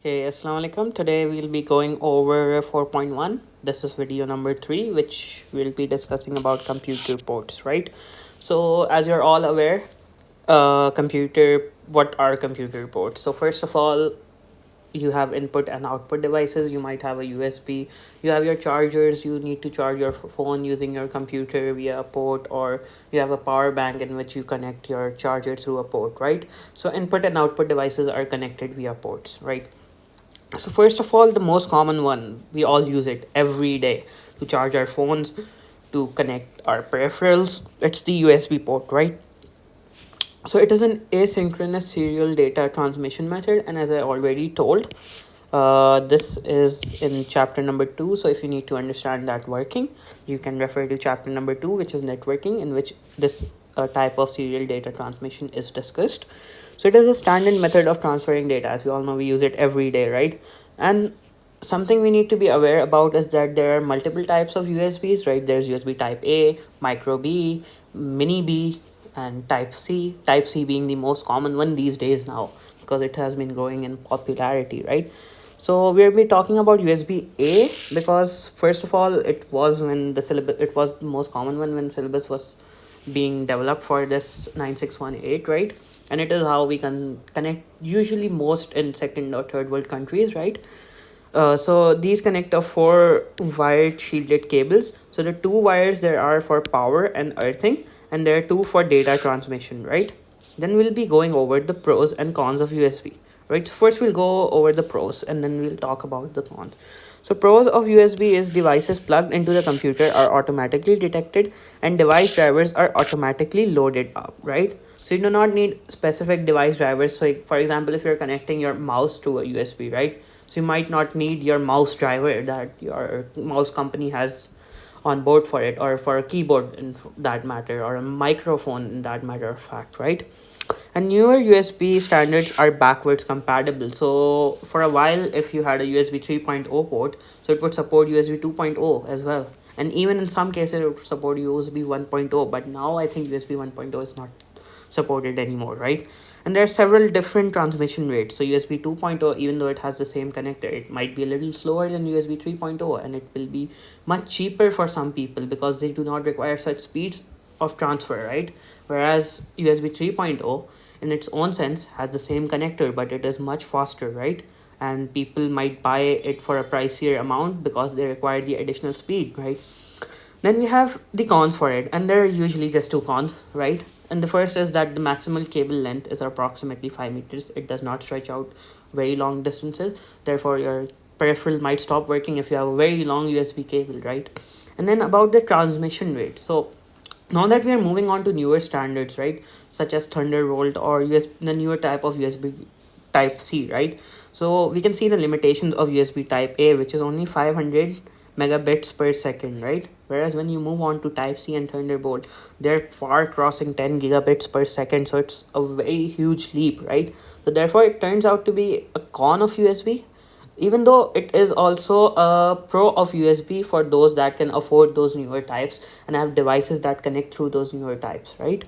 Hey, Assalamu alaikum. Today we'll be going over 4.1. This is video number 3, which we'll be discussing about computer ports, right? So, as you're all aware, what are computer ports? So, first of all, you have input and output devices. You might have a USB, you have your chargers, you need to charge your phone using your computer via a port, or you have a power bank in which you connect your charger through a port, right? So input and output devices are connected via ports, right? So first of all, the most common one, we all use it every day to charge our phones, to connect our peripherals. It's the USB port, right? So it is an asynchronous serial data transmission method, and as I already told, this is in chapter number 2. So if you need to understand that working, you can refer to chapter number 2, which is networking, in which this type of serial data transmission is discussed. So it is a standard method of transferring data. As we all know, we use it every day, right? And something we need to be aware about is that there are multiple types of USBs, right? There's USB type A, micro B, mini B, and type C. Type C being the most common one these days now, because it has been growing in popularity, right? So we'll be talking about USB A because first of all, it was the most common one when syllabus was being developed for this 9618, right? And it is how we can connect usually most in second or third world countries, right? So these connect a 4 wired shielded cables. So the 2 wires there are for power and earthing, and there are 2 for data transmission, right? Then we'll be going over the pros and cons of USB, right? So first we'll go over the pros and then we'll talk about the cons. So pros of USB is devices plugged into the computer are automatically detected and device drivers are automatically loaded up, right? So you do not need specific device drivers. So for example, if you're connecting your mouse to a USB, right? So you might not need your mouse driver that your mouse company has on board for it, or for a keyboard in that matter, or a microphone in that matter of fact, right? And newer USB standards are backwards compatible. So for a while, if you had a USB 3.0 port, so it would support USB 2.0 as well. And even in some cases, it would support USB 1.0. But now I think USB 1.0 is not supported anymore, right? And there are several different transmission rates. So USB 2.0, even though it has the same connector, it might be a little slower than USB 3.0, and it will be much cheaper for some people because they do not require such speeds of transfer, right? Whereas USB 3.0 in its own sense has the same connector, but it is much faster, right? And people might buy it for a pricier amount because they require the additional speed, right? Then we have the cons for it, and there are usually just 2 cons, right? And the first is that the maximal cable length is approximately 5 meters. It does not stretch out very long distances. Therefore, your peripheral might stop working if you have a very long USB cable, right? And then about the transmission rate. So now that we are moving on to newer standards, right, such as Thunderbolt or the newer type of USB type C, right? So we can see the limitations of USB type A, which is only 500 megabits per second, right? Whereas when you move on to type C and Thunderbolt, they're far crossing 10 gigabits per second. So it's a very huge leap, right? So therefore it turns out to be a con of USB, even though it is also a pro of USB for those that can afford those newer types and have devices that connect through those newer types, right?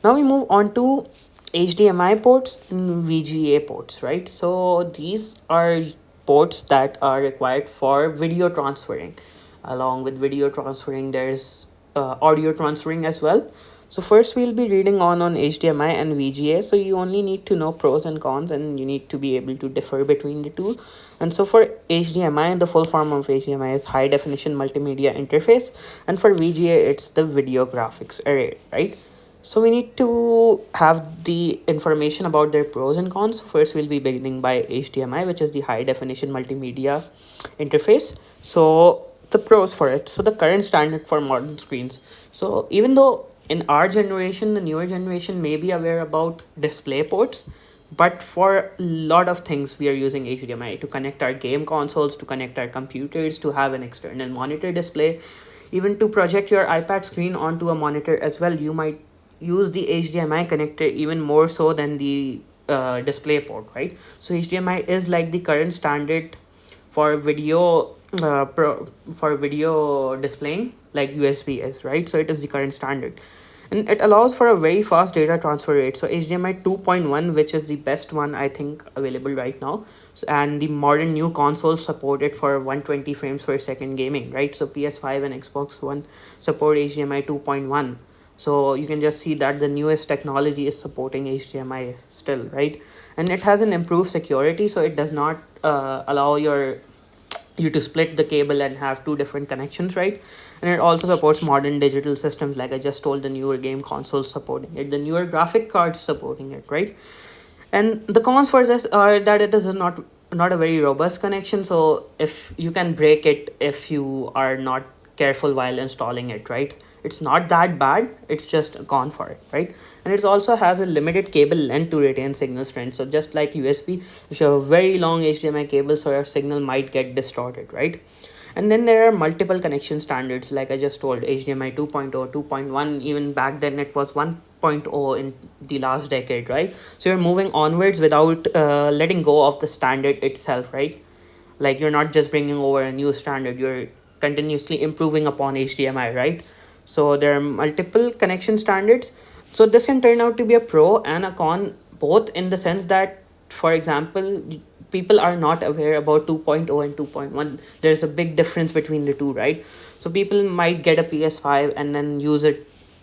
Now we move on to HDMI ports and VGA ports, right? So these are ports that are required for video transferring. Along with video transferring, there's audio transferring as well. So first we'll be reading on HDMI and VGA. So you only need to know pros and cons, and you need to be able to differ between the two. And so for HDMI, the full form of HDMI is high definition multimedia interface, and for VGA it's the video graphics array, right? So we need to have the information about their pros and cons. First, we'll be beginning by HDMI, which is the high definition multimedia interface. So the pros for it. So the current standard for modern screens. So even though in our generation, the newer generation may be aware about display ports, but for a lot of things, we are using HDMI to connect our game consoles, to connect our computers, to have an external monitor display, even to project your iPad screen onto a monitor as well. You might use the HDMI connector even more so than the display port, right? So HDMI is like the current standard for video displaying, like USB is, right? So it is the current standard. and it allows for a very fast data transfer rate. So HDMI 2.1, which is the best one I think available right now, and the modern new consoles support it for 120 frames per second gaming, right? So PS5 and Xbox One support HDMI 2.1. So you can just see that the newest technology is supporting HDMI still, right? And it has an improved security, so it does not allow you to split the cable and have two different connections, right? And it also supports modern digital systems, like I just told, the newer game consoles supporting it, the newer graphic cards supporting it, right? And the cons for this are that it is not a very robust connection, so if you can break it if you are not careful while installing it, right? It's not that bad, it's just a con for it, right? And it also has a limited cable length to retain signal strength. So just like USB, if you have a very long HDMI cable, so your signal might get distorted, right? And then there are multiple connection standards, like I just told, HDMI 2.0, 2.1, even back then it was 1.0 in the last decade, right? So you're moving onwards without letting go of the standard itself, right? Like you're not just bringing over a new standard, you're continuously improving upon HDMI, right? So there are multiple connection standards. So this can turn out to be a pro and a con, both in the sense that, for example, people are not aware about 2.0 and 2.1. There's a big difference between the two, right? So people might get a PS5 and then use a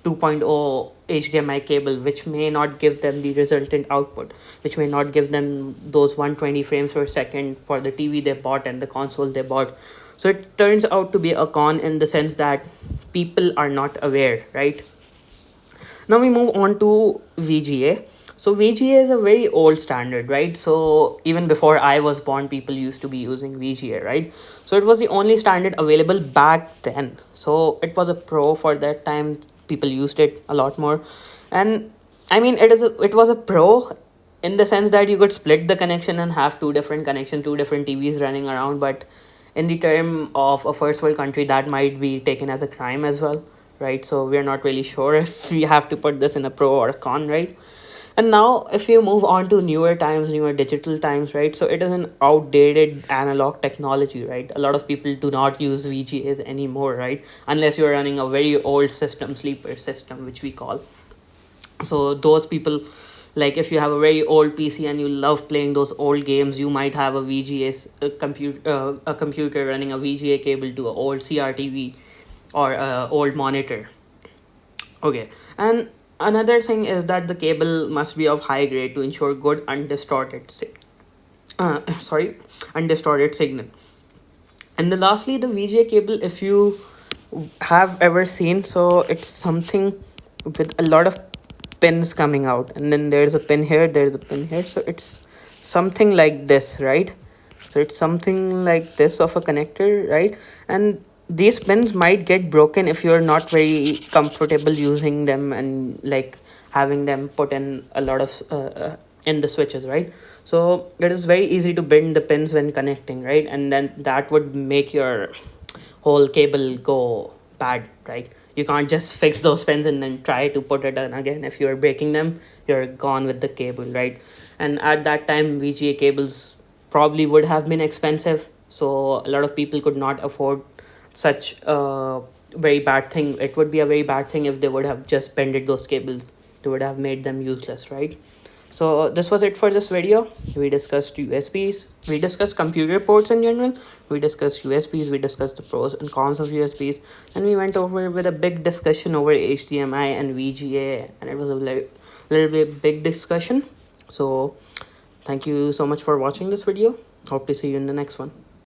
2.0 HDMI cable, which may not give them the resultant output, which may not give them those 120 frames per second for the TV they bought and the console they bought. So it turns out to be a con in the sense that people are not aware, right? Now we move on to VGA. So VGA is a very old standard, right? So even before I was born, people used to be using VGA, right? So it was the only standard available back then. So it was a pro for that time. People used it a lot more. And I mean, it was a pro in the sense that you could split the connection and have two different connections, two different TVs running around. But in the term of a first world country, that might be taken as a crime as well, right? So we're not really sure if we have to put this in a pro or a con, right? And now if you move on to newer times, newer digital times, right? So it is an outdated analog technology, right? A lot of people do not use VGAs anymore, right? Unless you're running a very old system, sleeper system, which we call. So those people, like if you have a very old PC and you love playing those old games, you might have a a computer running a VGA cable to an old CRTV or a old monitor. Okay, and another thing is that the cable must be of high grade to ensure good sorry, undistorted signal. And then lastly, the VGA cable, if you have ever seen, so it's something with a lot of pins coming out, and then there's a pin here, there's a pin here, so it's something like this, right? So it's something like this of a connector, right? And these pins might get broken if you're not very comfortable using them and like having them put in a lot of in the switches, right? So it is very easy to bend the pins when connecting, right? And then that would make your whole cable go bad, right? You can't just fix those pins and then try to put it on again. If you're breaking them, you're gone with the cable, right? And at that time, VGA cables probably would have been expensive, so a lot of people could not afford such a very bad thing. It would be a very bad thing if they would have just bended those cables. They would have made them useless, right? So this was it for this video. We discussed USBs, we discussed computer ports in general, we discussed USBs, we discussed the pros and cons of USBs, and we went over with a big discussion over HDMI and VGA, and it was a little bit big discussion. So thank you so much for watching this video. Hope to see you in the next one.